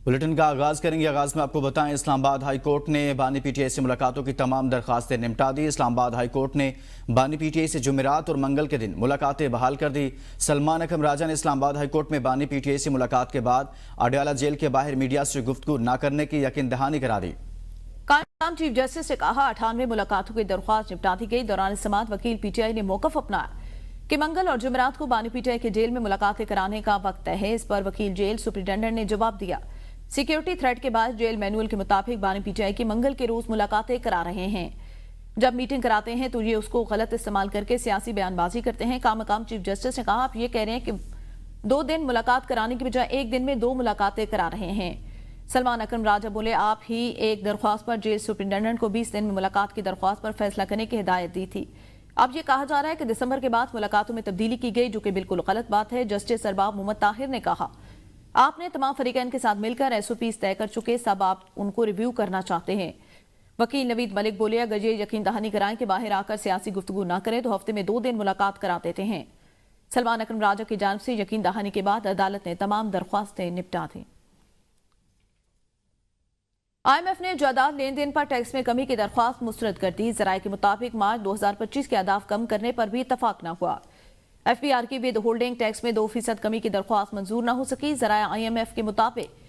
Bulletin का आगाज करेंगे। आगाज में आपको बताएं, इस्लामाबाद हाई कोर्ट ने बानी पीटीआई से मुलाकातों की तमाम दरखास्तें निपटा दी। इस्लामाबाद हाई कोर्ट ने बानी पीटीआई से जुमेरात और मंगल के दिन मुलाकातें बहाल कर दी। सलमान अकरम राजा ने इस्लामाबाद हाई कोर्ट में बानी पीटीआई से मुलाकात के बाद अडयाला जेल के बाहर मीडिया से गुफ्तगू न करने की यकीन दहानी करा दी। कायम चीफ जस्टिस ने कहा 98 मुलाकातों की दरख्वास्त निपटा दी गई। दौरान समात वकील पीटीआई ने मौकफ अपनाया कि मंगल और जुमेरात को बानी पीटीआई के जेल में मुलाकातें कराने का वक्त है। इस पर वकील जेल सुप्रिंटेंडेंट ने जवाब दिया, सिक्योरिटी थ्रेट के बाद जेल मैनुअल के मुताबिक बानी पीटीआई की मंगल के रोज मुलाकातें करा रहे हैं। जब मीटिंग कराते हैं तो ये उसको गलत इस्तेमाल करके सियासी बयानबाजी करते हैं। कामकाम चीफ जस्टिस ने कहा, आप ये कह रहे हैं कि 2 दिन मुलाकात कराने की बजाय 1 दिन में 2 मुलाकातें करा रहे हैं। सलमान अकरम राजा बोले, आप ही एक दरख्वास्त पर जेल सुप्रिंटेंडेंट को 20 दिन में मुलाकात की दरख्वास्त पर फैसला करने की हिदायत दी थी। अब ये कहा जा रहा है कि दिसंबर के बाद मुलाकातों में तब्दीली की गई, जो कि बिल्कुल गलत बात है। जस्टिस अरबाब मोहम्मद ताहिर ने कहा, आपने तमाम फरीकैन के साथ मिलकर एसओपीज तय कर चुके, सब आप उनको रिव्यू करना चाहते हैं। वकील नवीद मलिक बोले, अगर ये यकीन दहानी कराएं कि बाहर आकर सियासी गुफ्तगू ना करें तो हफ्ते में 2 दिन मुलाकात करा देते हैं। सलमान अकरम राजा की जानिब से यकीन दहानी के बाद अदालत ने तमाम दरख्वास्तें निपटा दी। IMF ने जायदाद लेन देन पर टैक्स में कमी की दरख्वास्त मुस्तरद कर दी। जराये के मुताबिक मार्च 2025 के अहदाफ कम करने पर भी इतफाक न हुआ। FBR की विद होल्डिंग टैक्स में 2% कमी की दरख्वास्त मंजूर न हो सकी। जराया IMF के मुताबिक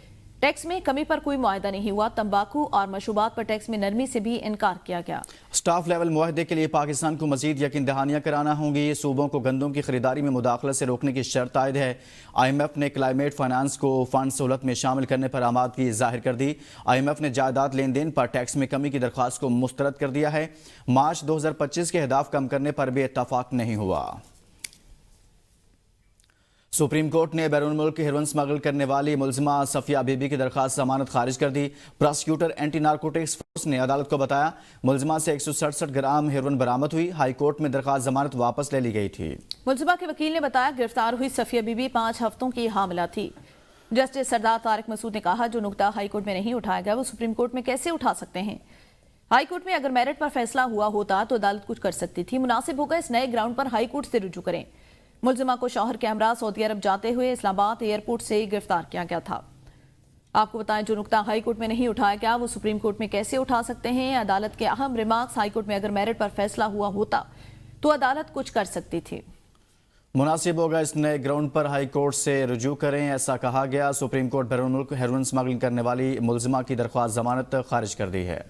टैक्स में कमी पर कोई मुआहदा नहीं हुआ। तंबाकू और मशरूबात पर टैक्स में नरमी से भी इनकार किया गया। स्टाफ लेवल मुआहदे के लिए पाकिस्तान को मजीद यकीन दहानियां कराना होंगी। सूबों को गंदम की खरीदारी में मुदाखलत से रोकने की शर्त आयद है। IMF ने क्लाइमेट फाइनेंस को फंड सहूलत में शामिल करने पर आमादगी जाहिर कर दी। IMF ने जायदाद लेन देन पर टैक्स में कमी की दरख्वास्त को मुस्तरद कर दिया है। मार्च 2025 के अहदाफ कम करने पर भी इत्तफाक नहीं हुआ। सुप्रीम कोर्ट ने बैरून मुल्क हेरोइन स्मगल करने वाली मुलजिमा सफिया बीबी की दरखास्त जमानत खारिज कर दी। प्रोसिक्यूटर एंटी नारकोटिक्स फोर्स ने अदालत को बताया, मुलजिमा से 167 ग्राम हेरोइन बरामद हुई। हाई कोर्ट में दरखास्त जमानत वापस ले ली गई थी। मुलजिमा के वकील ने बताया, गिरफ्तार हुई सफिया बीबी 5 हफ्तों की हामिला थी। जस्टिस सरदार तारिक मसूद ने कहा, जो नुकता हाई कोर्ट में नहीं उठाया गया वो सुप्रीम कोर्ट में कैसे उठा सकते हैं। हाई कोर्ट में अगर मेरिट पर फैसला हुआ होता तो अदालत कुछ कर सकती थी। मुनासिब होगा इस नए ग्राउंड पर हाई कोर्ट से रुजू करें। मुलजिमा को शौहर के हमरा सऊदी अरब जाते हुए इस्लामाबाद एयरपोर्ट से गिरफ्तार किया गया था। आपको बताएं, जो नुकता हाई कोर्ट में नहीं उठाया गया वो सुप्रीम कोर्ट में कैसे उठा सकते हैं। अदालत के अहम रिमार्क्स, हाई कोर्ट में अगर मेरिट पर फैसला हुआ होता तो अदालत कुछ कर सकती थी। मुनासिब होगा इस नए ग्राउंड पर हाई कोर्ट से रुजू करें, ऐसा कहा गया। सुप्रीम कोर्ट बैरून मुल्क हेरोइन स्मगलिंग करने वाली मुलजिमा की दरख्वास्त जमानत खारिज कर दी है।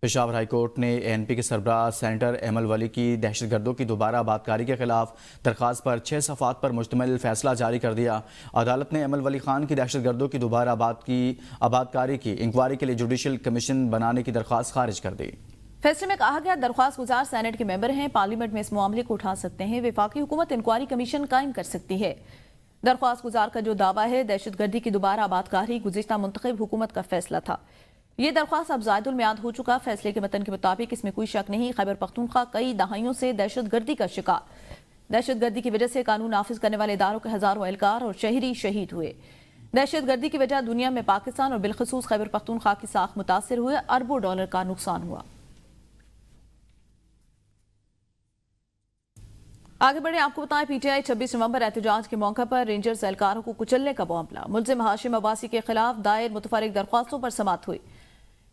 पेशावर हाई कोर्ट ने ANP के सरबराह सेनेटर एमल वली की दहशतगर्दों की दोबारा आबादकारी के खिलाफ दरखास्त पर 6 सफ़ात पर मुश्तमिल फैसला जारी कर दिया। अदालत ने एमल वली खान की दहशतगर्दों की दोबारा आबादकारी की इंक्वायरी के लिए जुडिशल कमीशन बनाने की दरखास्त खारिज कर दी। फैसले में कहा गया, दरख्वास्त गुजार सेनेट के मेंबर हैं, पार्लियामेंट में इस मामले को उठा सकते हैं। वफाकी हुकूमत इंक्वायरी कमीशन कायम कर सकती है। दरख्वास्त गुजार का जो दावा है दहशतगर्दी की दोबारा आबादकारी गुज़िश्ता मुंतखब हुकूमत का फैसला था। ये दरख्वास्त अब ज़ायदुल मियाद हो चुका। फैसले के मतन के मुताबिक इसमें कोई शक नहीं, खैबर पख्तूनख्वा कई दहाइयों से दहशतगर्दी का शिकार। दहशतगर्दी की वजह से कानून नाफिज करने वाले इदारों के हजारों एहलकार और शहरी शहीद हुए। दहशतगर्दी की वजह दुनिया में पाकिस्तान और बिलखसूस खैबर पख्तूनख्वा की साख मुतासर हुए, अरबों डॉलर का नुकसान हुआ। आगे बढ़े, आपको बताएं, PTI 26 नवंबर एहतजाज के मौके पर रेंजर्स एहलकारों को कुचलने का मामला। मुलजिम हाशिम अब्बासी के खिलाफ दायर मुतफरिक दरख्वास्तों पर समाअत हुई।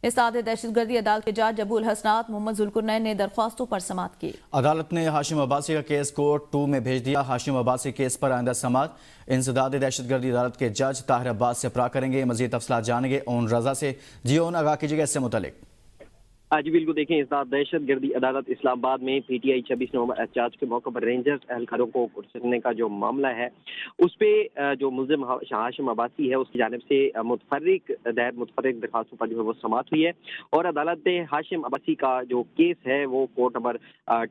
इस्ताद दहशतगर्दी अदालत के जज अबुल हसनात मोहम्मद जुल्कुरनैन ने दरख्वास्तों पर समाअत की। अदालत ने हाशिम अब्बासी का केस कोर्ट 2 में भेज दिया। हाशिम अब्बासी केस पर आइंदा समाअत इंसदाद दहशतगर्दी अदालत के जज ताहिर अब्बास से अपरा करेंगे। मजीद तफसीलात जानेंगे ओन रजा से। जी ओन, आगाह कीजिएगा इससे मुतालिक। आज बिल्कुल देखें, इस दहशतगर्दी अदालत इस्लामाबाद में PTI 26 नवंबर एहतजाज के मौके पर रेंजर्स एहलकारों को कुचलने का जो मामला है उस पर जो मुलजिम हाशिम अब्बासी है उसकी जानिब से मुतफरिक दरखास्तों पर जो है वो समाअत हुई है और अदालत ने हाशिम अब्बासी का जो केस है वो कोर्ट नंबर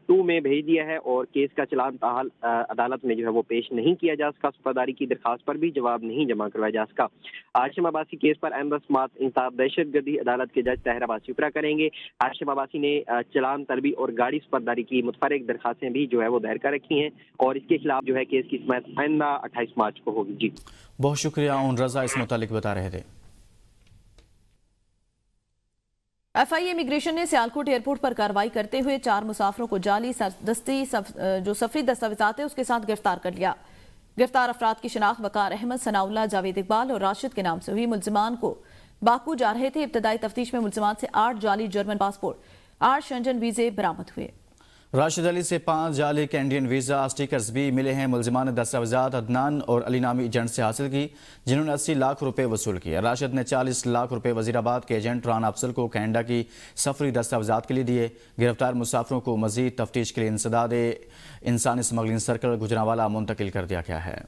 2 में भेज दिया है और केस का चलान ताहाल अदालत में जो है वो पेश नहीं किया जा सका। सुपरदारी की दरखास्त पर भी जवाब नहीं जमा करवाया जा सका। हाशिम अब्बासी केस पर अहमद समाअत इंसाफ दहशतगर्दी अदालत के जज ताहिर अब्बासी उपरा करेंगे। हाशिम अब्बासी ने चलान तलबी और गाड़ी सुपरदारी की मुतफरिक दरखास्तें भी जो है वो दायर कर रखी हैं और इसके खिलाफ जो है केस की समाअत आइंदा 28 मार्च को होगी। जी बहुत शुक्रिया उन रजा, इस मुतालिक बता रहे थे। FIA इमिग्रेशन ने सियालकोट एयरपोर्ट पर कार्रवाई करते हुए 4 मुसाफिरों को जाली जो सफरी दस्तावेजात है उसके साथ गिरफ्तार कर लिया। गिरफ्तार अफराद की शिनाख्त वकार अहमद, सनाउल्लाह, जावेद इकबाल और राशिद के नाम से हुई। मुलजिमान को बाकू जा रहे थे। इब्तदाई तफ्तीश में मुलजिमान से 8 जाली जर्मन पासपोर्ट, 8 शेंजन वीजे बरामद हुए। राशिद अली से 5 जाली कैनेडियन वीज़ा स्टिकर्स भी मिले हैं। मुलजिमान ने दस्तावेजात अदनान और अली नामी एजेंट से हासिल की, जिन्होंने 80 लाख रुपए वसूल किए। राशिद ने 40 लाख रुपए वजीराबाद के एजेंट राना अफजल को कनाडा की सफरी दस्तावेजात के लिए दिए। गिरफ्तार मुसाफिरों को मजीद तफ्तीश के लिए इंसदाद इंसानी स्मगलिंग सर्कल गुजरांवाला मुंतकिल कर दिया गया है।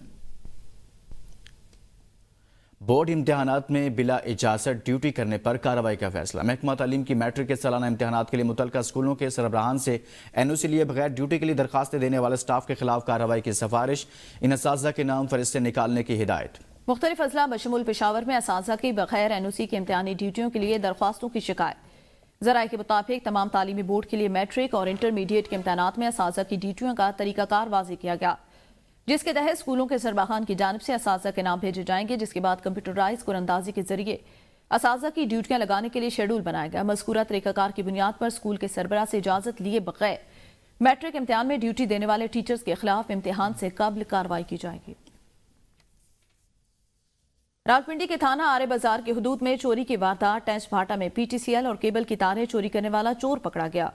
बोर्ड इम्तिहानात में बिला इजाजत ड्यूटी करने पर कार्रवाई का फैसला। महकमा तालीम की मैट्रिक के सालाना इम्तिहानात के लिए मुतल्लिका स्कूलों के सरबराहान से NOC लिए बगैर ड्यूटी के लिए दरखास्तें देने वाले स्टाफ के खिलाफ कार्रवाई की सिफारिश। इन असातिज़ा के नाम फरिश्ते निकालने की हिदायत। मुख्तलिफ अजला बशमूल पेशावर में असातिज़ा की बगैर NOC की इम्तिहानी ड्यूटियों के लिए दरख्वास्तों की शिकायत। ज़राए के मुताबिक तमाम तालीमी बोर्ड के लिए मैट्रिक और इंटरमीडिएट के इम्तिहानात में असातिज़ा की ड्यूटियों का तरीकाकार वाज़ेह किया गया, जिसके तहत स्कूलों के सरबराहान की जानिब से असातिज़ा के नाम भेजे जाएंगे, जिसके बाद कंप्यूटराइज कुरंदाजी के जरिए असातिज़ा की ड्यूटियां लगाने के लिए शेड्यूल बनाया गया। मज़कूरा तरीकाकार की बुनियाद पर स्कूल के सरबराह से इजाजत लिए बगैर मैट्रिक इम्तिहान में ड्यूटी देने वाले टीचर्स के खिलाफ इम्तिहान से कबल कार्रवाई की जाएगी। रावलपिंडी के थाना आरे बाजार की हुदूद में चोरी की वारदात। टैंच भाटा में PTCL और केबल की तारें चोरी करने वाला चोर पकड़ा गया।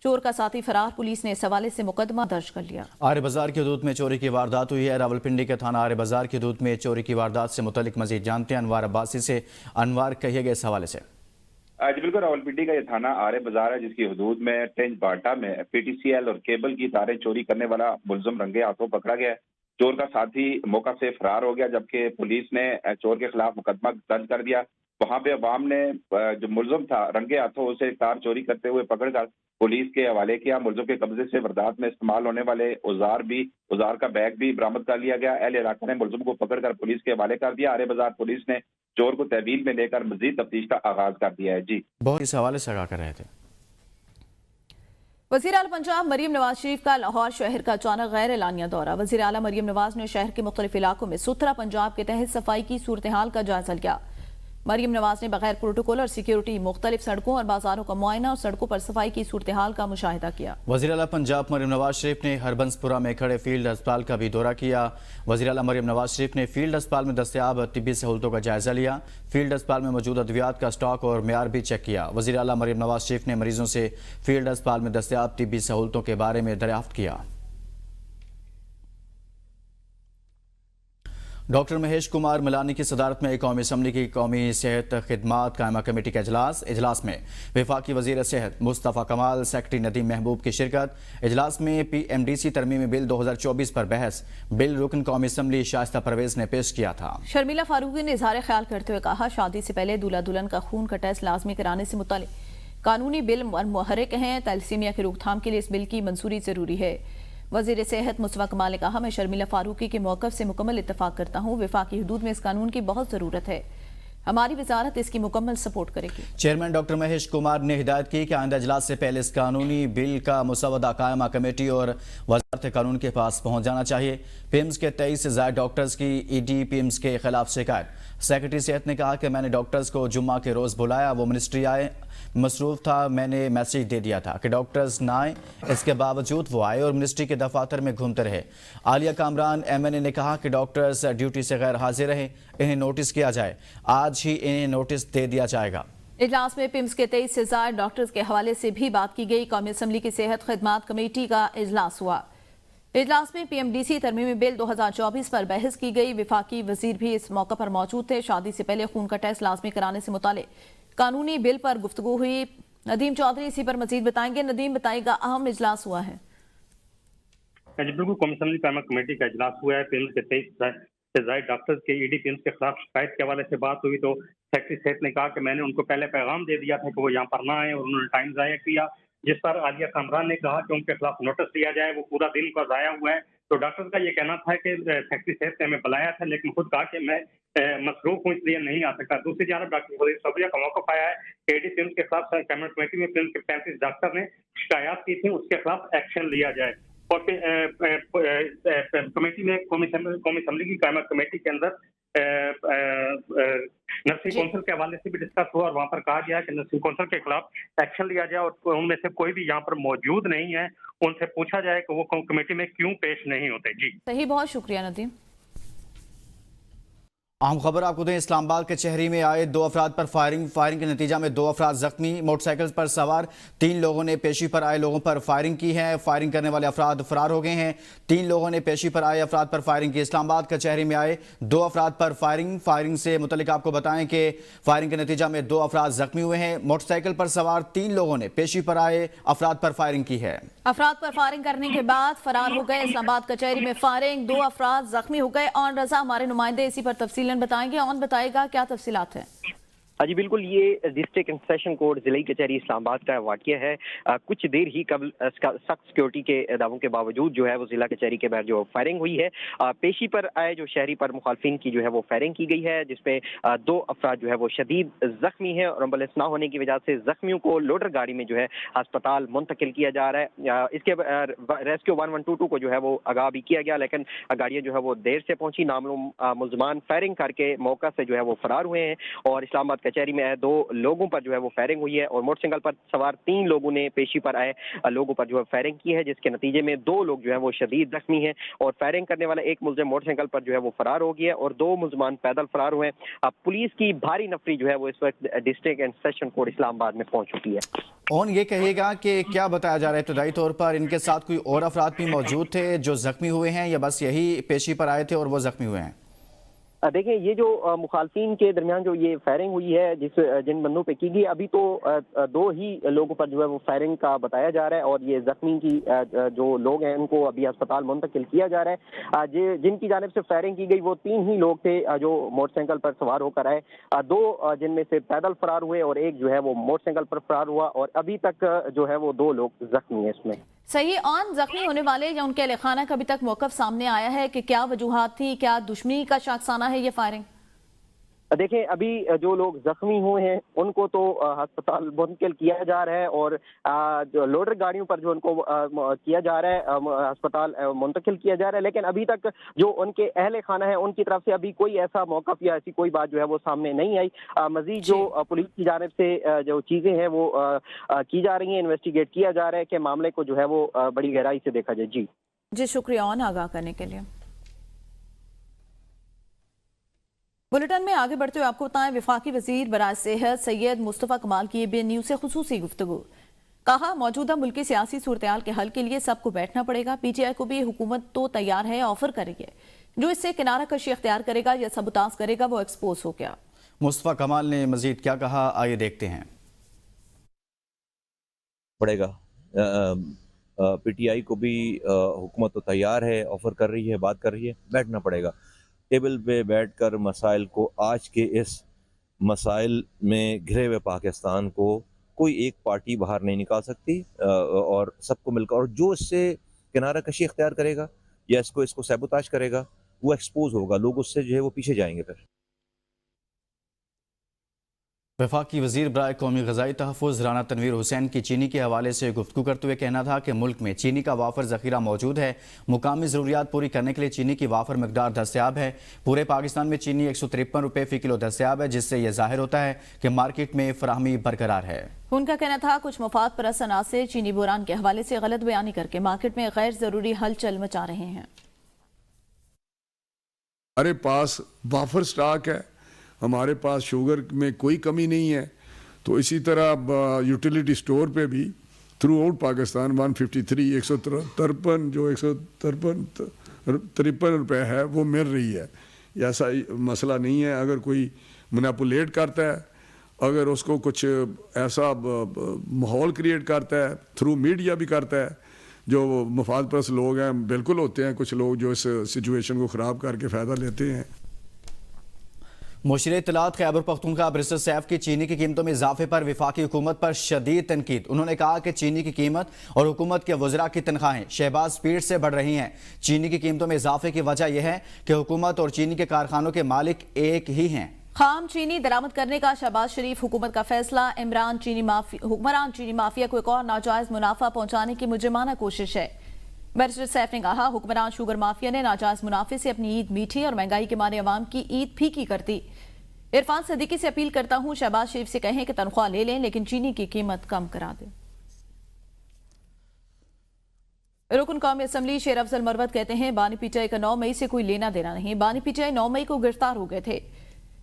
चोर का साथी फरार। पुलिस ने इस हवाले से मुकदमा दर्ज कर लिया। आरे बाजार की हदूद में चोरी की वारदात हुई है। रावलपिंडी के थाना आरे बाजार की हदूद में चोरी की वारदात से मुतल्लिक मजीद जानते हैं अनवार अब्बासी से। अनवार, कहिएगा इस हवाले से। जी बिल्कुल, रावलपिंडी का ये थाना आरे बाजार है, जिसकी हदूद में टेंच बाटा में PTCL और केबल की तारें चोरी करने वाला मुलजम रंगे हाथों पकड़ा गया है। चोर का साथी मौका से फरार हो गया, जबकि पुलिस ने चोर के खिलाफ मुकदमा दर्ज कर दिया। वहां पे अवाम ने जो मुलजम था रंगे हाथों उसे कार चोरी करते हुए पकड़कर पुलिस के हवाले किया। मुलजम के कब्जे से वारदात में इस्तेमाल होने वाले औजार का बैग भी बरामद कर लिया गया। अहले इलाका ने मुलजम को पकड़कर पुलिस के हवाले कर दिया। आरे बाजार पुलिस ने चोर को तहवील में लेकर मजीद तफ्तीश का आगाज कर दिया है। जी, बहुत इस हवाले से आगाह कर रहे थे। वज़ीर आला पंजाब मरियम नवाज शरीफ का लाहौर शहर का अचानक गैर एलानिया दौरा। वज़ीर आला मरियम नवाज ने शहर के मुख्तलिफ इलाकों में सुथरा पंजाब के तहत सफाई की सूरत हाल का जायजा लिया। मरियम नवाज ने बगैर प्रोटोकॉल और सिक्योरिटी मुख्तलिफ सड़कों और बाजारों का मुआयना और सड़कों पर सफाई की सूरत हाल का मुशाहिदा किया। वज़ीर आला पंजाब मरियम नवाज शरीफ ने हरबंसपुरा में खड़े फील्ड अस्पताल का भी दौरा किया। वज़ीर आला मरियम नवाज शरीफ ने फील्ड अस्पताल में दस्तयाब तिब्बी सहूलतों का जायजा लिया। फील्ड अस्पताल में मौजूद अद्वियात का स्टॉक और मेयार भी चेक किया। वज़ीर आला मरियम नवाज शरीफ ने मरीजों से फील्ड अस्पताल में दस्तयाब तिब्बी सहूलतों के बारे में दरियाफ्त किया। डॉक्टर महेश कुमार मिलानी की सदारत में कौमी असम्बली की कौमी सेहत खिदमात कायमा कमेटी का इजलास में वफाकी वज़ीर सेहत मुस्तफ़ा कमाल, सेक्रेटरी नदीम महबूब की शिरकत। इजलास में PMDC तरमीमी बिल 2024 पर बहस। बिल रुकन कौमी असम्बली शाइस्ता परवेज ने पेश किया था। शर्मिला फारूकी ने इजहार ख्याल करते हुए कहा, शादी से पहले दूल्हा दुल्हन का खून का टेस्ट लाजमी कराने से मुताल्लिक कानूनी बिल मुहर्रिक हैं। तैलीसीमिया की रोकथाम के लिए इस बिल की मंजूरी जरूरी है। वज़ीर सेहत मुस्तफ़ा कमाल ने कहा, मैं शर्मिला फारूकी के मौक़िफ़ से मुकम्मल इत्तफ़ाक़ करता हूँ। वफाकी हुदूद में इस कानून की बहुत ज़रूरत है। हमारी वजारत इसकी मुकम्मल सपोर्ट करेगी। चेयरमैन डॉक्टर महेश कुमार ने हिदायत की कि आइंदा इजलास से पहले इस कानूनी बिल का मुसवदा कायमा कमेटी और वजारत कानून के पास पहुँच जाना चाहिए। PIMS के 23 से ज़ायद डॉक्टर्स की ED PIMS के खिलाफ शिकायत। सेक्रेटरी सेहत ने कहा कि मैंने डॉक्टर्स को जुम्मा के रोज़ बुलाया, वो मिनिस्ट्री आए, मसरूफ था, मैंने मैसेज दे दिया था कि डॉक्टर्स ना आए। इसके बावजूद वो आए और मिनिस्ट्री के दफातर में घूमते रहे। आलिया कामरान MNA ने कहा कि डॉक्टर्स ड्यूटी से गैर हाजिर रहे, इन्हें नोटिस किया जाए। आज ही इन्हें नोटिस दे दिया जाएगा। इजलास में PIMS के 23 से ज़ायद डॉक्टर्स के हवाले से भी बात की गई। कौमी असम्बली की सेहत खिदमात कमेटी का इजलास हुआ। इजलास में PMDC तरमीमी बिल 2024 पर बहस की गई। वफाकी वजीर भी इस मौका पर मौजूद थे। शादी से पहले खून का टेस्ट लाजमी कराने से मुताल्लिक कानूनी बिल पर गुफ्तगू हुई। नदीम चौधरी इसी पर मजीद बताएंगे। नदीम, बताएगा, अहम इजलास हुआ है। बिल्कुल, कौमी असम्बली कायमा कमेटी का इजलास हुआ है। PIMS के 23 से ज़ायद डॉक्टर्स के ED PIMS के खिलाफ शिकायत के हवाले से बात हुई तो सेक्रेटरी सेहत ने कहा कि मैंने उनको पहले पैगाम दे दिया था कि वो यहाँ पर ना आए और उन्होंने टाइम ज़ाया किया, जिस पर आलिया कामरान ने कहा कि उनके खिलाफ नोटिस दिया जाए। वो पूरा दिन का ज़ाया हुआ है। तो डॉक्टर्स का ये कहना था कि सेक्रेटरी सेहत ने हमें बुलाया था, लेकिन खुद कहा कि मैं मसरूफ हूँ, इसलिए नहीं आ सकता। दूसरी जानब डॉक्टर सबरिया का मौका पाया है कि ED PIMS के खिलाफ कैबिनेट कमेटी में PIMS के 35 डॉक्टर ने शिकायत की थी, उसके खिलाफ एक्शन लिया जाए। और कमेटी में कौमी असम्बली की कायमा कमेटी के अंदर नर्सिंग कौंसिल के हवाले से भी डिस्कस हुआ और वहाँ पर कहा गया कि नर्सिंग कौंसिल के खिलाफ एक्शन लिया जाए और उनमें से कोई भी यहाँ पर मौजूद नहीं है उनसे पूछा जाए कि वो कमेटी में क्यों पेश नहीं होते। जी सही, बहुत शुक्रिया नदीम। अहम खबर आपको दें, इस्लामाबाद के चहरी में आए 2 अफराद पर फायरिंग के नतीजा में 2 अफराद जख्मी। मोटरसाइकिल पर सवार 3 लोगों ने पेशी पर आए लोगों पर फायरिंग की है। फायरिंग करने वाले अफराद फरार हो गए हैं। 3 लोगों ने पेशी पर आए अफराद पर फायरिंग की। इस्लामाबाद के चहरी में आए 2 अफराद पर फायरिंग से मुतल्लिक आपको बताएं कि फायरिंग के नतीजा में 2 अफराद जख्मी हुए हैं। मोटरसाइकिल पर सवार 3 लोगों ने पेशी पर आए अफराद पर फायरिंग की है। अफराद पर फायरिंग करने के बाद फरार हो गए। इस्लामाबाद कचहरी में फायरिंग, 2 अफराद जख्मी हो गए। और रजा हमारे नुमाइंदे इसी पर तफसीलन बताएंगे। और बताएगा क्या तफसीलात है। हाँ जी बिल्कुल, ये डिस्ट्रिक्ट एंड सेशन कोर्ट जिले कचहरी इस्लामाबाद का वाक़या है। कुछ देर ही कबल सख्त सिक्योरिटी के दावों के बावजूद जो है वो जिला कचहरी के बाहर जो फायरिंग हुई है। पेशी पर आए जो शहरी पर मुखालफिन की जो है वो फायरिंग की गई है, जिसमें 2 अफराद जो है वो शदीद जख्मी है और एम्बुलेंस ना होने की वजह से जख्मियों को लोडर गाड़ी में जो है अस्पताल मुंतकिल किया जा रहा है। इसके रेस्क्यू 1122 को जो है वो आगाह भी किया गया, लेकिन गाड़ियाँ जो है वो देर से पहुंची। नामालूम मुलजमान फायरिंग करके मौका से जो है वो फरार हुए हैं और इस्लामाबाद कचहरी में आए 2 लोगों पर जो है वो फायरिंग हुई है और मोटरसाइकिल पर सवार 3 लोगों ने पेशी पर आए लोगों पर जो है फायरिंग की है, जिसके नतीजे में 2 लोग जो है वो शदीद जख्मी हैं और फायरिंग करने वाला एक मुलजिम मोटरसाइकिल पर जो है वो फरार हो गया और 2 मुलजमान पैदल फरार हुए। अब पुलिस की भारी नफरी जो है वो इस वक्त district and session court Islamabad में पहुंच चुकी है। और ये कहिएगा कि क्या बताया जा रहा है इब्तदाई तौर पर, इनके साथ कोई और अफराद भी मौजूद थे जो जख्मी हुए हैं या बस यही पेशी पर आए थे और वो जख्मी हुए हैं? देखिए, ये जो मुखालफिन के दरमियान जो ये फायरिंग हुई है जिन बंदों पे की गई, अभी तो 2 ही लोगों पर जो है वो फायरिंग का बताया जा रहा है और ये जख्मी की जो लोग हैं उनको अभी अस्पताल मुंतकिल किया जा रहा है। जिनकी जानिब से फायरिंग की गई वो 3 ही लोग थे जो मोटरसाइकिल पर सवार होकर आए। 2 जिनमें से पैदल फरार हुए और एक जो है वो मोटरसाइकिल पर फरार हुआ और अभी तक जो है वो 2 लोग जख्मी है इसमें। सही। ऑन जख्मी होने वाले या उनके अहल खाना का अभी तक मौकफ सामने आया है कि क्या वजूहात थी, क्या दुश्मनी का शाखसाना है ये फायरिंग? देखें, अभी जो लोग जख्मी हुए हैं उनको तो अस्पताल मुंतकिल किया जा रहा है और जो लोडर गाड़ियों पर जो उनको किया जा रहा है अस्पताल मुंतकिल किया जा रहा है, लेकिन अभी तक जो उनके अहले खाना है उनकी तरफ से अभी कोई ऐसा मौक़िफ़ या ऐसी कोई बात जो है वो सामने नहीं आई। मजीद जो पुलिस की जानिब से जो चीज़ें हैं वो की जा रही हैं, इन्वेस्टिगेट किया जा रहा है कि मामले को जो है वो बड़ी गहराई से देखा जाए। जी शुक्रिया ऑन आगाह करने के लिए। बुलेटिन में आगे बढ़ते हुए आपको बताएं, वफाकी वजीर बराए सेहत सैयद मुस्तफ़ा कमाल की BN न्यूज़ से खुसूसी गुफ्तगू। कहा, मौजूदा मुल्की सियासी सूरत-ए-हाल के हल के लिए सबको बैठना पड़ेगा। PTI को भी हुकूमत तो तैयार है, ऑफर करेगी। जो इससे किनारा कशी अख्तियार करेगा या सबुताज करेगा वो एक्सपोज हो गया। मुस्तफ़ा कमाल ने मजीद क्या कहा, आइए देखते हैं। पड़ेगा PTI को भी हुकूमत तो तैयार है, ऑफर कर रही है, बात कर रही है, बैठना पड़ेगा। टेबल पे बैठकर मसाइल को, आज के इस मसाइल में घिरे हुए पाकिस्तान को कोई एक पार्टी बाहर नहीं निकाल सकती और सबको मिलकर, और जो इससे किनारा कशी इख्तियार करेगा या इसको सैबोताज करेगा वो एक्सपोज होगा, लोग उससे जो है वो पीछे जाएंगे। फिर वफाकी वजीर बराए कौमी ग़िज़ाई तहफ़्फ़ुज़ राना तनवीर हुसैन की चीनी के हवाले से गुफ्तगू करते हुए कहना था कि मुल्क में चीनी का वाफर ज़ख़ीरा मौजूद है। मुकामी ज़रूरियात पूरी करने के लिए चीनी की वाफर मकदार दस्तयाब है। पूरे पाकिस्तान में चीनी 153 रुपये फ़ी किलो दस्तयाब है, जिससे यह ज़ाहिर होता है कि मार्केट में फराहमी बरकरार है। उनका कहना था कुछ मफाद परस्त अनासर चीनी बुरान के हवाले से गलत बयानी करके मार्केट में गैर ज़रूरी हलचल मचा रहे हैं। हमारे पास वाफर स्टॉक है, हमारे पास शुगर में कोई कमी नहीं है। तो इसी तरह यूटिलिटी स्टोर पे भी थ्रू आउट पाकिस्तान 153 153 जो 153 रुपये है वो मिल रही है। ऐसा मसला नहीं है। अगर कोई मैनिपुलेट करता है, अगर उसको कुछ ऐसा माहौल क्रिएट करता है, थ्रू मीडिया भी करता है, जो मफाद परस्त लोग हैं, बिल्कुल होते हैं कुछ लोग जो इस सिचुएशन को ख़राब करके फ़ायदा लेते हैं। मुशीर इत्तलात खैबर पख्तूनख्वा बैरिस्टर सैफ की चीनी की कीमतों में इजाफे पर वफाकी हुकूमत पर शदीद तनकीद। उन्होंने कहा कि चीनी की कीमत और हुकूमत के वज़रा की तनख्वाहें शहबाज स्पीड से बढ़ रही हैं। चीनी की कीमतों में इजाफे की वजह यह है कि हुकूमत और चीनी के कारखानों के मालिक एक ही हैं। खाम चीनी दरामद करने का शहबाज शरीफ हुकूमत का फैसला। हुक्मरान चीनी माफिया को एक और नाजायज मुनाफा पहुंचाने की मुजरिमाना कोशिश है। बैरिस्टर सैफ ने कहा, हुक्मरान शुगर माफिया ने नाजायज मुनाफे से अपनी ईद मीठी और महंगाई के मारे अवाम की ईद फीकी कर दी। इरफान सदीकी से अपील करता हूं, शहबाज शरीफ से कहें कि तनख्वाह ले लें लेकिन चीनी की कीमत कम करा दें। रुकन कौमी असम्बली शेर अफजल मरवत कहते हैं, बानी पीटीआई का 9 मई से कोई लेना देना नहीं। बानी पीटीआई 9 मई को गिरफ्तार हो गए थे।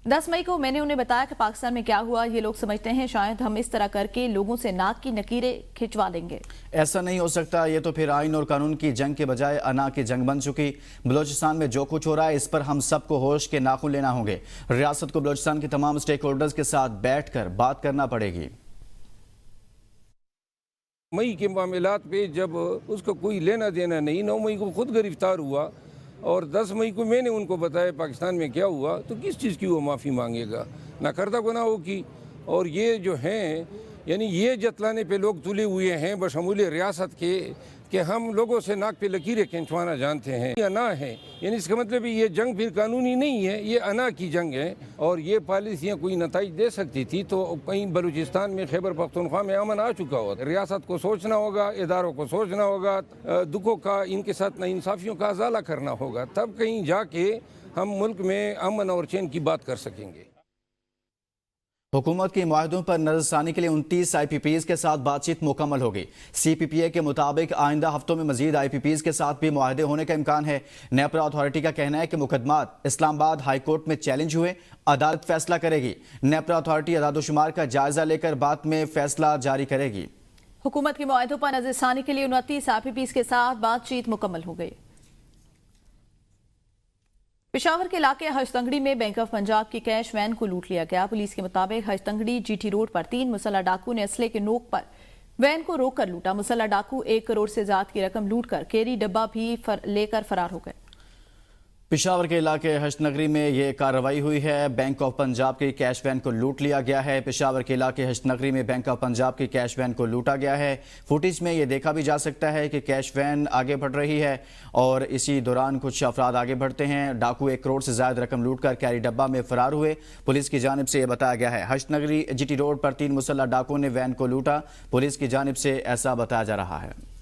10 मई को मैंने उन्हें बताया कि पाकिस्तान में क्या हुआ। ये लोग समझते हैं शायद हम इस तरह करके लोगों से नाक की नकीरें खिंचवा लेंगे। ऐसा नहीं हो सकता। ये तो फिर आइन और कानून की जंग के बजाय अना की जंग बन चुकी। बलोचिस्तान में जो कुछ हो रहा है इस पर हम सबको होश के नाखून लेना होंगे। रियासत को बलोचिस्तान के तमाम स्टेक होल्डर्स के साथ बैठकर बात करना पड़ेगी। मई के मामलात पे जब उसका कोई लेना देना नहीं, 9 मई को खुद गिरफ्तार हुआ और 10 मई को मैंने उनको बताया पाकिस्तान में क्या हुआ, तो किस चीज़ की वो माफ़ी मांगेगा? नाकर्दा गुनाहों की। और ये जो हैं यानी ये जतलाने पे लोग तुले हुए हैं बशमूल रियासत के कि हम लोगों से नाक पे लकीरें खिंचवाना जानते हैं। ये अना है, यानी इसका मतलब ये जंग फिर कानूनी नहीं है, ये अना की जंग है। और ये पॉलिसियाँ कोई नताइज दे सकती थी तो कहीं बलूचिस्तान में खैबर पख्तूनख्वा में अमन आ चुका होता। रियासत को सोचना होगा, इदारों को सोचना होगा, दुखों का, इनके साथ नाइंसाफियों का अजाला करना होगा, तब कहीं जाके हम मुल्क में अमन और चैन की बात कर सकेंगे। हुकूमत के माहदों पर नजरसानी के लिए 29 IPPs के साथ बातचीत मुकम्मल होगी। CPPA के मुताबिक आइंदा हफ्तों में मजीद IPPs के साथ भी मुआहदे होने का इम्कान है। नेपरा अथॉरिटी का कहना है कि मुकदमात इस्लामाबाद हाई कोर्ट में चैलेंज हुए, अदालत फैसला करेगी। नेपरा अथॉरिटी अदादोशुमार का जायजा लेकर बाद में फैसला जारी करेगी। हुकूमत के मुआहदों पर नजरसानी के लिए 29 IPPs के साथ बातचीत मुकम्मल हो गई। पेशावर के इलाके हजतंगड़ी में बैंक ऑफ पंजाब की कैश वैन को लूट लिया गया। पुलिस के मुताबिक हजतंगड़ी GT रोड पर 3 मुसल्ला डाकू ने असले के नोक पर वैन को रोककर लूटा। मुसल्ला डाकू 1 करोड़ से ज्यादा की रकम लूटकर कैरी डब्बा भी लेकर फरार हो गए। पेशावर के इलाके हश्तनगरी में ये कार्रवाई हुई है। बैंक ऑफ पंजाब की कैश वैन को लूट लिया गया है। पेशावर के इलाके हश्तनगरी में बैंक ऑफ पंजाब की कैश वैन को लूटा गया है। फुटेज में ये देखा भी जा सकता है कि कैश वैन आगे बढ़ रही है और इसी दौरान कुछ अफराद आगे बढ़ते हैं। डाकू 1 करोड़ से ज्यादा रकम लूटकर कैरी डब्बा में फरार हुए। पुलिस की जानिब से यह बताया गया है। हश्तनगरी GT रोड पर 3 मुसल्ला डाकुओं ने वैन को लूटा। पुलिस की जानिब से ऐसा बताया जा रहा है।